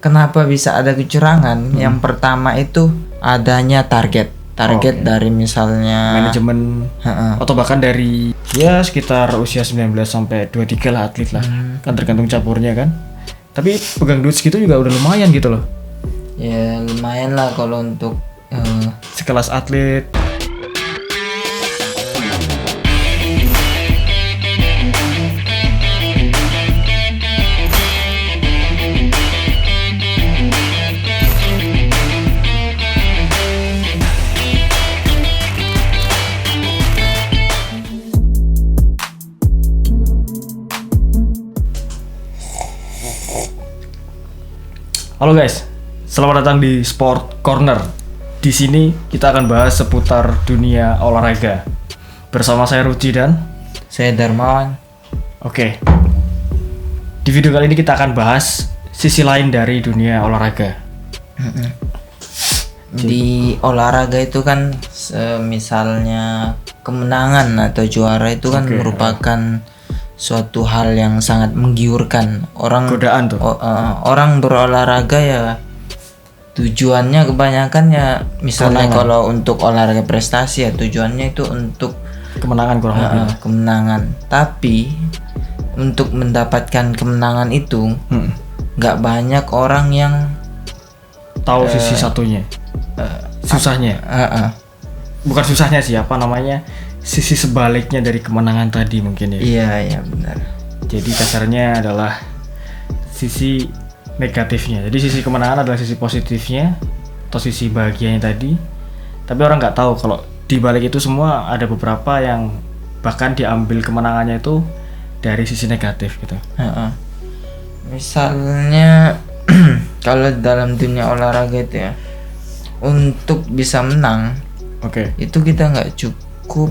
kenapa bisa ada kecurangan? Yang pertama itu adanya target dari misalnya manajemen atau bahkan dari ya sekitar usia 19 sampai 23 lah atlet lah. Kan tergantung campurnya kan. Tapi pegang duit segitu juga udah lumayan gitu loh. Ya lumayan lah kalau untuk sekelas atlet. Halo guys, selamat datang di Sport Corner. Di sini kita akan bahas seputar dunia olahraga. Bersama saya Ruci dan saya Darmawan. Oke. Di video kali ini kita akan bahas sisi lain dari dunia olahraga. Di olahraga itu kan misalnya kemenangan atau juara itu kan merupakan suatu hal yang sangat menggiurkan. Godaan tuh. Orang berolahraga ya tujuannya kebanyakan ya misalnya kalau untuk olahraga prestasi ya tujuannya itu untuk kemenangan kurang lebih. Kemenangan. Tapi untuk mendapatkan kemenangan itu nggak banyak orang yang tahu sisi satunya. Susahnya. Bukan susahnya sih, apa namanya? Sisi sebaliknya dari kemenangan tadi mungkin ya. Iya benar. Jadi kasarnya adalah sisi negatifnya. Jadi sisi kemenangan adalah sisi positifnya atau sisi bahagianya tadi. Tapi orang nggak tahu kalau di balik itu semua ada beberapa yang bahkan diambil kemenangannya itu dari sisi negatif gitu. Misalnya kalau dalam dunia olahraga itu ya untuk bisa menang, itu kita nggak cukup.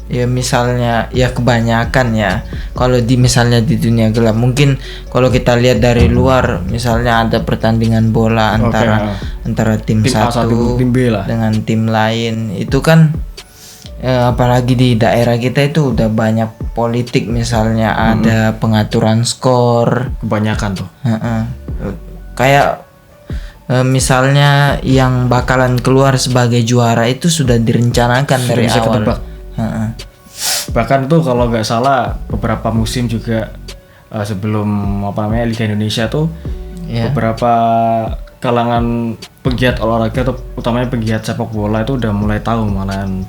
Ya misalnya ya kebanyakan ya kalau misalnya di dunia gelap mungkin kalau kita lihat dari luar misalnya ada pertandingan bola antara tim satu tim B lah dengan tim lain itu kan apalagi di daerah kita itu udah banyak politik misalnya ada pengaturan skor kebanyakan tuh kayak misalnya yang bakalan keluar sebagai juara itu sudah direncanakan dari awal. Bahkan tuh kalau nggak salah beberapa musim juga sebelum Liga Indonesia tuh beberapa kalangan pegiat olahraga atau utamanya pegiat sepak bola itu udah mulai tahu malahan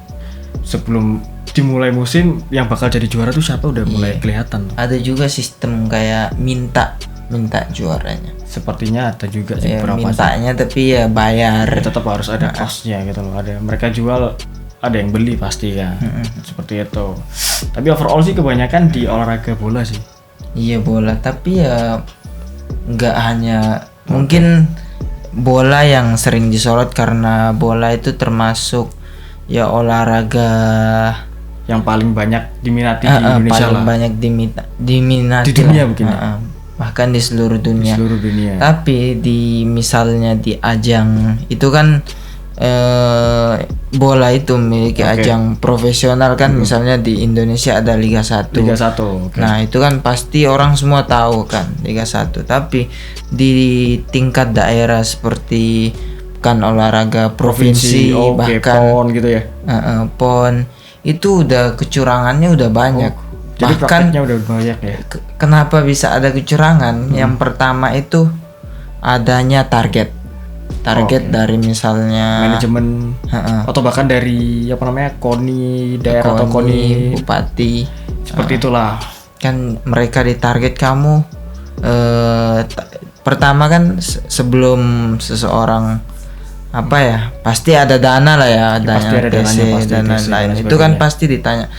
sebelum dimulai musim yang bakal jadi juara tuh siapa udah mulai kelihatan. Ada juga sistem kayak minta juaranya. Sepertinya ada juga sih berapa mintanya tapi ya bayar. Ya, tetap harus ada cost-nya gitu loh. Ada mereka jual, ada yang beli pasti kan. Seperti itu. Tapi overall sih kebanyakan di olahraga bola sih. Iya bola, tapi ya nggak hanya mungkin bola yang sering disorot karena bola itu termasuk ya olahraga yang paling banyak diminati di Indonesia paling banyak diminati di dunia mungkin bahkan di seluruh dunia. Dunia. Tapi di misalnya di ajang itu kan bola itu memiliki ajang profesional kan misalnya di Indonesia ada Liga 1. Nah, itu kan pasti orang semua tahu kan Liga 1. Tapi di tingkat daerah seperti kan olahraga provinsi bahkan PON gitu ya. PON itu udah kecurangannya udah banyak. Jadi bahkan prakteknya udah banyak ya. Kenapa bisa ada kecurangan? Yang pertama itu adanya target dari misalnya manajemen atau bahkan dari KONI daerah atau KONI bupati seperti itulah kan mereka ditarget kamu pertama kan sebelum seseorang pasti ada dana lah ya adanya TC dan lain-lain itu kan pasti ditanya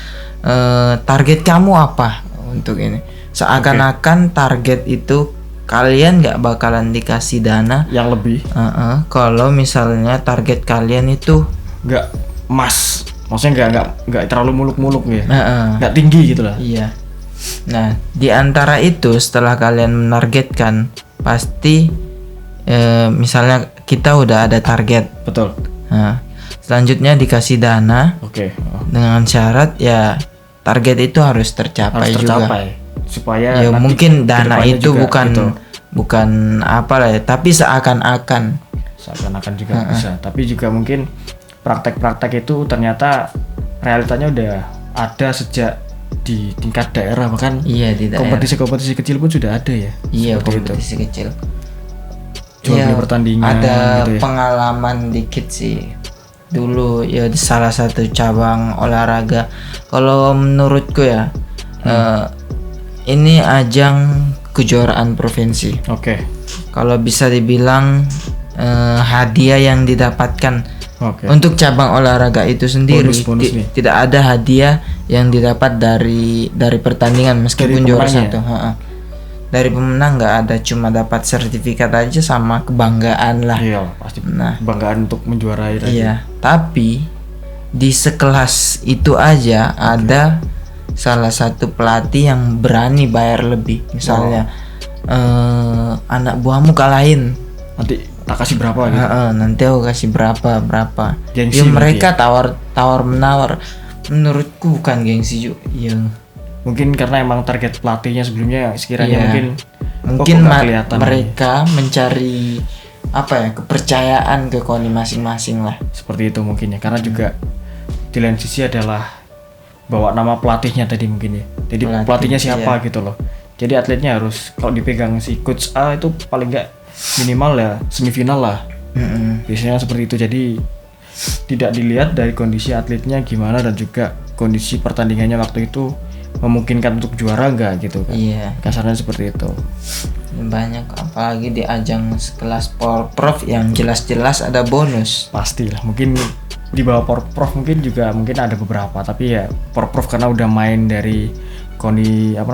target kamu apa untuk ini seakan-akan target itu kalian nggak bakalan dikasih dana yang lebih kalau misalnya target kalian itu nggak emas, maksudnya nggak terlalu muluk-muluk ya, nggak tinggi gitu lah. Iya. Nah di antara itu setelah kalian menargetkan pasti misalnya kita udah ada target, betul. Selanjutnya dikasih dana, dengan syarat ya target itu harus tercapai juga. Supaya ya mungkin dana itu bukan bukan apa lah ya, tapi seakan-akan juga bisa, tapi juga mungkin praktek-praktek itu ternyata realitanya udah ada sejak di tingkat daerah, bahkan iya di daerah. Kompetisi kecil pun sudah ada ya. Iya, seperti kompetisi itu. kecil. Jual beli pertandingan ada gitu ya. Pengalaman dikit sih dulu ya di salah satu cabang olahraga. Kalau menurutku ya ini ajang kejuaraan provinsi. Oke. Kalau bisa dibilang hadiah yang didapatkan untuk cabang olahraga itu sendiri tidak ada hadiah yang didapat dari pertandingan meskipun juara satu. Dari pemenang nggak ada, cuma dapat sertifikat aja sama kebanggaan lah. Iya, pasti. Nah, kebanggaan untuk menjuarai. Iya, tapi di sekelas itu aja ada salah satu pelatih yang berani bayar lebih. Misalnya anak buahmu kalahin, nanti tak kasih berapa gitu. Nanti aku kasih berapa. Gengsi mereka tawar menawar. Menurutku bukan gengsi juga. Mungkin karena emang target pelatihnya sebelumnya sekiranya mungkin mereka mencari kepercayaan ke KONI masing-masing lah. Seperti itu mungkin ya, karena juga di lain sisi adalah bawa nama pelatihnya tadi mungkin ya. Jadi pelatihnya siapa gitu loh. Jadi atletnya harus kalau dipegang si coach A itu paling enggak minimal ya semifinal lah. Biasanya seperti itu. Jadi tidak dilihat dari kondisi atletnya gimana dan juga kondisi pertandingannya waktu itu memungkinkan untuk juara enggak gitu kan. Iya. Kasarnya seperti itu. Banyak, apalagi di ajang sekelas Porprov yang jelas-jelas ada bonus. Pastilah, mungkin di bawah Porprov mungkin ada beberapa, tapi ya Porprov karena udah main dari KONI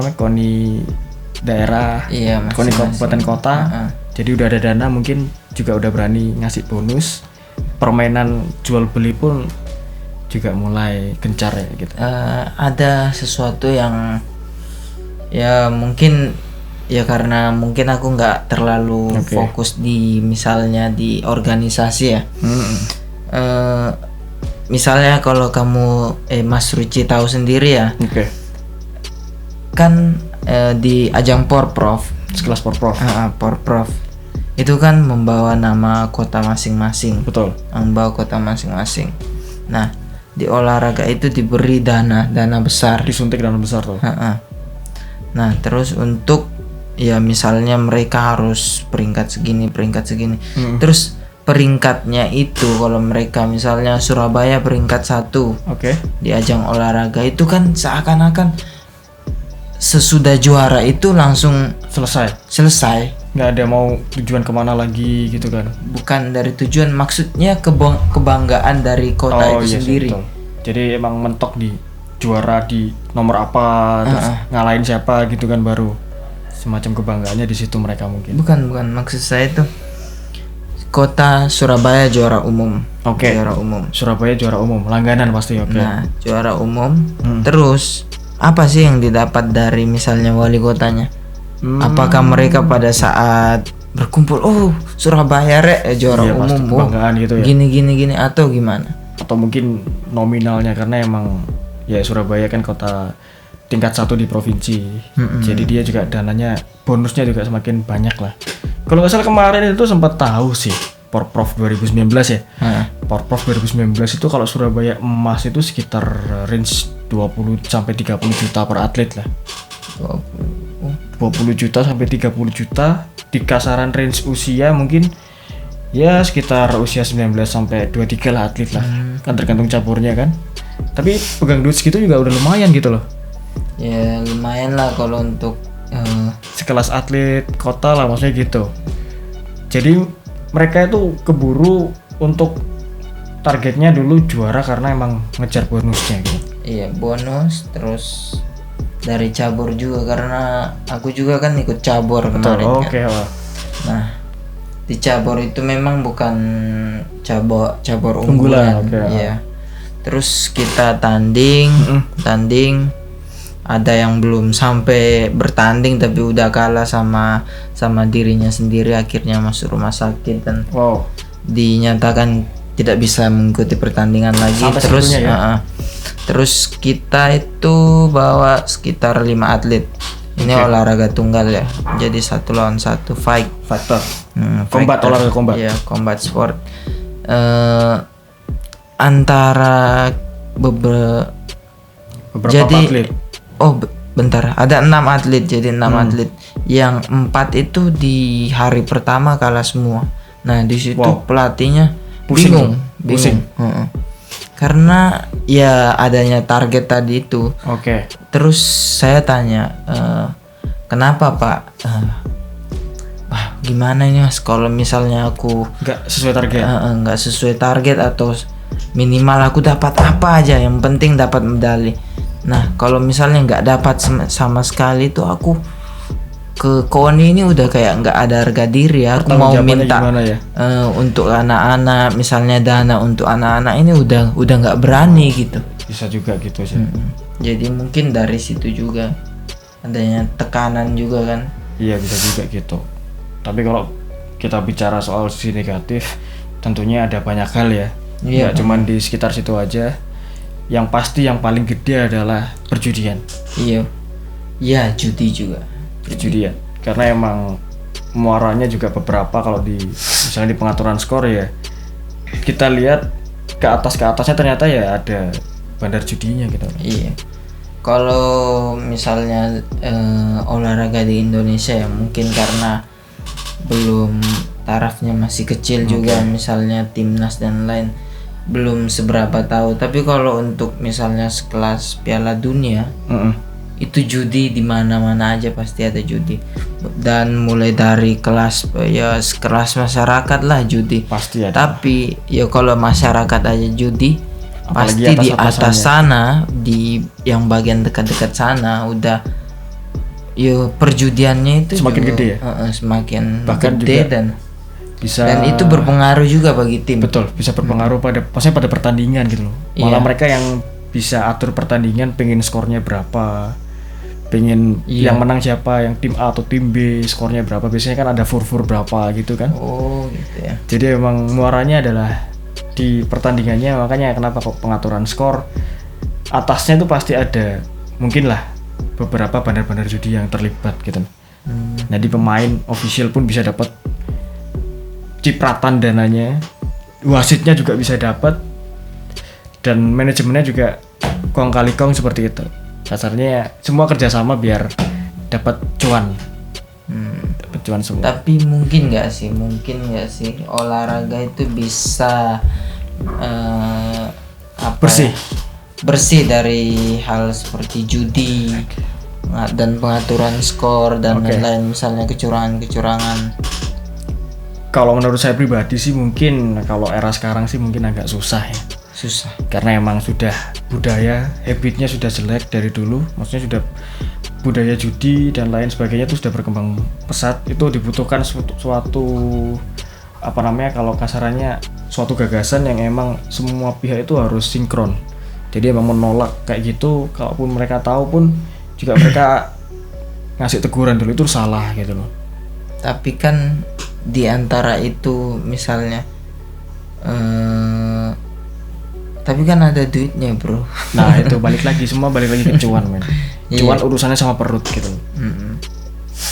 daerah, KONI kabupaten kota, jadi udah ada dana, mungkin juga udah berani ngasih bonus. Permainan jual beli pun juga mulai gencar ya gitu. Ada sesuatu yang ya mungkin ya karena mungkin aku nggak terlalu fokus di misalnya di organisasi ya. Misalnya kalau kamu Mas Ruci tahu sendiri ya. Kan di ajang Porprov, sekelas Porprov. Porprov itu kan membawa nama kota masing-masing. Betul. Membawa kota masing-masing. Nah, di olahraga itu diberi dana besar. Disuntik dana besar tuh. Nah, terus untuk ya misalnya mereka harus peringkat segini. Terus peringkatnya itu kalau mereka misalnya Surabaya peringkat 1 di ajang olahraga itu kan seakan-akan sesudah juara itu langsung selesai. Nggak ada mau tujuan kemana lagi gitu kan. Bukan dari tujuan, maksudnya kebanggaan dari kota itu sendiri. Betul. Jadi emang mentok di juara di nomor apa, terus ngalahin siapa gitu kan, baru semacam kebanggaannya di situ mereka mungkin. Bukan maksud saya itu kota Surabaya juara umum. Juara umum. Surabaya juara umum, langganan pasti. Nah, juara umum. Terus apa sih yang didapat dari misalnya wali kotanya? Apakah mereka pada saat berkumpul, Surabaya juara umum, kebanggaan gitu ya. Gini atau gimana? Atau mungkin nominalnya karena emang ya Surabaya kan kota tingkat 1 di provinsi. Jadi dia juga dananya, bonusnya juga semakin banyak lah. Kalau nggak salah kemarin itu sempat tahu sih Porprov 2019 ya. Porprov 2019 itu kalau Surabaya emas itu sekitar range 20 sampai 30 juta per atlet lah. 20 juta sampai 30 juta di kasaran range usia mungkin ya sekitar usia 19 sampai 23 lah atlet lah. Kan tergantung caburnya kan. Tapi pegang duit segitu juga udah lumayan gitu loh. Ya lumayan lah kalau untuk sekelas atlet kota lah, maksudnya gitu. Jadi mereka itu keburu untuk targetnya dulu juara karena emang ngejar bonusnya gitu. Iya, bonus, terus dari cabur juga karena aku juga kan ikut cabur kemarin. Nah, di cabur itu memang bukan cabur unggulan. Ya. Terus kita tanding, ada yang belum sampai bertanding tapi udah kalah sama dirinya sendiri, akhirnya masuk rumah sakit dan dinyatakan tidak bisa mengikuti pertandingan lagi. Terus terus kita itu bawa sekitar 5 atlet Ini olahraga tunggal ya. Jadi 1 lawan 1 fighter. Combat, fighter. olahraga combat. Iya, combat sport. Antara beberapa jadi, atlet. Bentar, ada 6 atlet. Jadi 6 atlet. Yang 4 itu di hari pertama kalah semua. Nah, di situ pelatihnya bingung. Karena ya adanya target tadi itu. Terus saya tanya, kenapa Pak? Gimana ini Mas? Kalau misalnya aku nggak sesuai target, atau minimal aku dapat apa aja, yang penting dapat medali. Nah, kalau misalnya nggak dapat sama sekali tuh aku ke KONI ini udah kayak nggak ada harga diri ya. Aku mau minta untuk anak-anak, misalnya dana untuk anak-anak ini udah nggak berani gitu. Bisa juga gitu sih. Jadi mungkin dari situ juga adanya tekanan juga kan. Iya, bisa juga gitu. Tapi kalau kita bicara soal sisi negatif, tentunya ada banyak hal ya. Nggak cuman di sekitar situ aja. Yang pasti yang paling gede adalah perjudian. Iya, judi juga. Perjudian. Karena emang muaranya juga beberapa kalau misalnya di pengaturan skor ya. Kita lihat ke atasnya ternyata ya ada bandar judinya gitu. Iya. Kalau misalnya olahraga di Indonesia ya mungkin karena belum tarafnya masih kecil juga, misalnya timnas dan lain belum seberapa tahu. Tapi kalau untuk misalnya sekelas Piala Dunia, itu judi di mana-mana aja pasti ada judi. Dan mulai dari kelas masyarakat lah judi pasti ada. Tapi ya kalau masyarakat aja judi, apalagi pasti di atas sana, di yang bagian dekat-dekat sana udah perjudiannya itu semakin juga, gede ya. Semakin bahkan gede juga dan itu berpengaruh juga bagi tim. Betul, bisa berpengaruh pada pertandingan gitu loh. Malah mereka yang bisa atur pertandingan, pengen skornya berapa, pengen yang menang siapa, yang tim A atau tim B skornya berapa, biasanya kan ada fur berapa gitu kan. Gitu ya. Jadi emang muaranya adalah di pertandingannya, makanya kenapa kok pengaturan skor atasnya itu pasti ada mungkin lah beberapa bandar-bandar judi yang terlibat gitu. Jadi pemain official pun bisa dapat cipratan dananya, wasitnya juga bisa dapat, dan manajemennya juga kong kali kong seperti itu. Dasarnya semua kerjasama biar dapat cuan. Dapat cuan semua. Tapi mungkin nggak sih olahraga itu bisa bersih dari hal seperti judi dan pengaturan skor dan lain-lain, misalnya kecurangan. Kalau menurut saya pribadi sih mungkin kalau era sekarang sih mungkin agak susah ya. Karena emang sudah budaya, habitnya sudah jelek dari dulu. Maksudnya sudah budaya judi dan lain sebagainya itu sudah berkembang pesat. Itu dibutuhkan suatu kalau kasarannya suatu gagasan yang emang semua pihak itu harus sinkron. Jadi emang menolak kayak gitu, kalaupun mereka tahu pun juga mereka ngasih teguran dulu, itu salah gitu loh. Tapi kan di antara itu misalnya tapi kan ada duitnya bro. Nah itu balik lagi ke cuan men. Cuan urusannya sama perut gitu.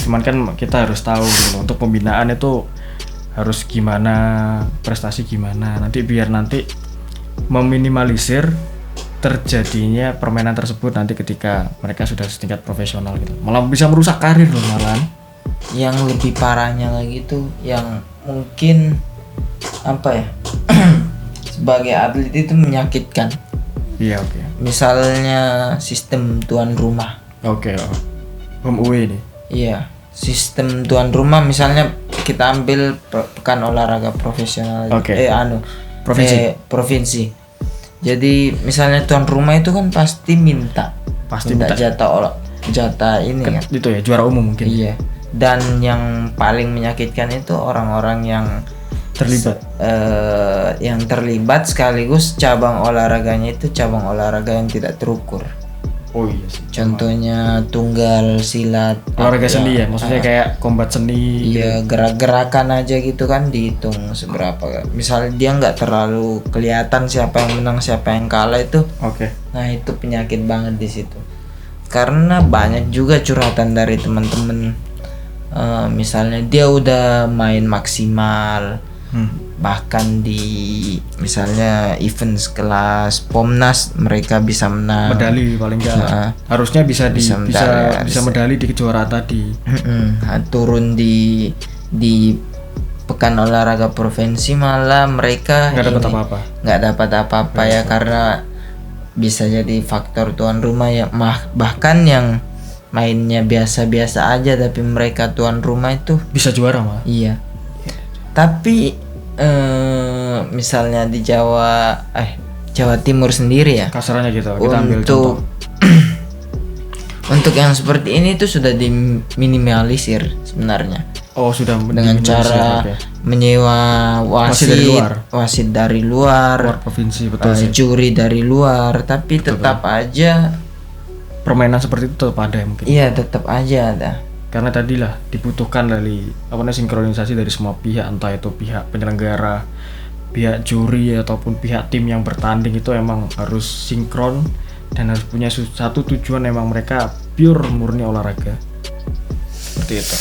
Cuman kan kita harus tahu gitu, untuk pembinaan itu harus gimana, prestasi gimana, biar nanti meminimalisir terjadinya permainan tersebut nanti ketika mereka sudah setingkat profesional gitu. Malah bisa merusak karir loh malahan. Yang lebih parahnya lagi tuh yang mungkin sebagai atlet itu menyakitkan. Iya, Misalnya sistem tuan rumah. Home away nih. Iya, sistem tuan rumah misalnya kita ambil pekan olahraga profesional. Provinsi. Jadi misalnya tuan rumah itu kan pasti minta jatah ini kan. Itu ya juara umum mungkin. Iya. Dan yang paling menyakitkan itu orang-orang yang terlibat sekaligus cabang olahraganya itu cabang olahraga yang tidak terukur. Iya sih. Contohnya tunggal, silat, olahraga seni ya, maksudnya kayak combat seni. Iya, gerak-gerakan aja gitu kan dihitung seberapa. Misalnya dia nggak terlalu kelihatan siapa yang menang, siapa yang kalah itu. Nah itu penyakit banget di situ. karena banyak juga curhatan dari teman-teman. Misalnya dia udah main maksimal, bahkan di misalnya event kelas Pomnas mereka bisa menang medali paling enggak. Harusnya bisa medali di kejuaraan tadi. Turun di pekan olahraga provinsi malah mereka nggak dapat apa-apa ya, karena bisa jadi faktor tuan rumah ya, bahkan yang mainnya biasa-biasa aja tapi mereka tuan rumah itu bisa juara mah. Iya. Tapi misalnya di Jawa Timur sendiri ya. Kasarannya gitu. Kita ambil contoh. Untuk yang seperti ini tuh sudah diminimalisir sebenarnya. Oh, sudah dengan cara menyewa wasit dari luar provinsi, betul sih. Juri dari luar, tapi tetap aja permainan seperti itu tetap ada mungkin. Iya, tetap aja ada. Karena tadilah dibutuhkan dari sinkronisasi dari semua pihak, entah itu pihak penyelenggara, pihak juri ataupun pihak tim yang bertanding, itu emang harus sinkron dan harus punya satu tujuan, emang mereka pure murni olahraga. Seperti itu.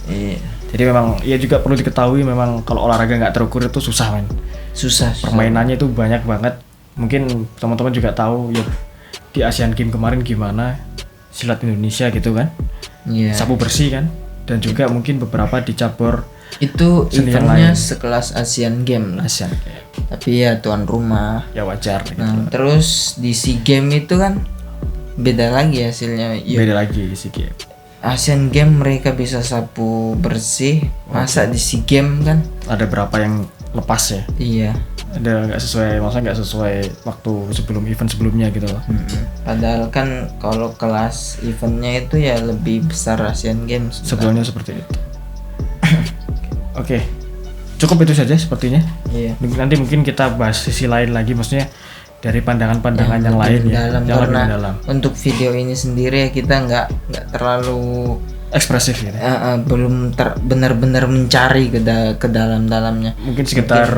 Iya. Jadi memang ya juga perlu diketahui, memang kalau olahraga nggak terukur itu susah, men. Susah. Permainannya itu banyak banget. Mungkin teman-teman juga tahu ya di Asian Games kemarin gimana silat Indonesia gitu kan. Iya. Sapu bersih kan, dan juga mungkin beberapa di cabur itu eventnya sekelas Asian Games. Tapi ya tuan rumah. Ya wajar. Nah, terus di SEA Games itu kan beda lagi hasilnya. Beda lagi SEA Games. Asian Games mereka bisa sapu bersih, masa di SEA Games kan ada berapa yang lepas ya? Iya. Ada nggak sesuai waktu event sebelumnya gitu loh. Padahal kan kalau kelas eventnya itu ya lebih besar Asian Games sebelumnya seperti itu. Oke. Cukup itu saja sepertinya. Iya. Nanti mungkin kita bahas sisi lain lagi, maksudnya dari pandangan-pandangan yang lain dalam, ya. Karena untuk video ini sendiri ya kita nggak terlalu ekspresif gitu. Belum benar-benar mencari ke dalam-dalamnya. Mungkin sekedar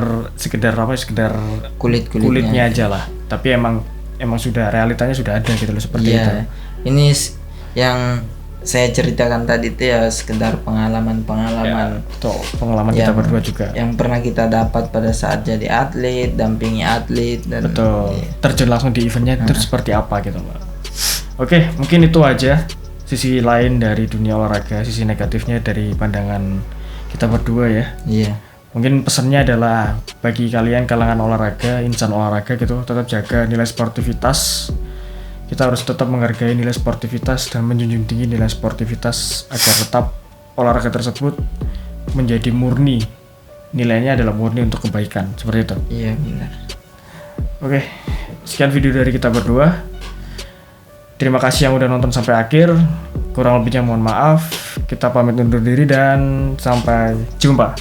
kulitnya aja lah. Tapi emang sudah realitanya sudah ada gitu loh, seperti itu. Ini yang saya ceritakan tadi itu ya sekedar pengalaman kita berdua juga yang pernah kita dapat pada saat jadi atlet, dampingi atlet dan terjun langsung di eventnya itu seperti apa gitu loh. Oke, mungkin itu aja sisi lain dari dunia olahraga, sisi negatifnya dari pandangan kita berdua ya. Iya. Mungkin pesannya adalah bagi kalian kalangan olahraga, insan olahraga gitu, tetap jaga nilai sportivitas. Kita harus tetap menghargai nilai sportivitas dan menjunjung tinggi nilai sportivitas agar tetap olahraga tersebut menjadi murni. Nilainya adalah murni untuk kebaikan, seperti itu. Iya, benar. Oke, sekian video dari kita berdua. Terima kasih yang udah nonton sampai akhir. Kurang lebihnya mohon maaf. Kita pamit undur diri dan sampai jumpa.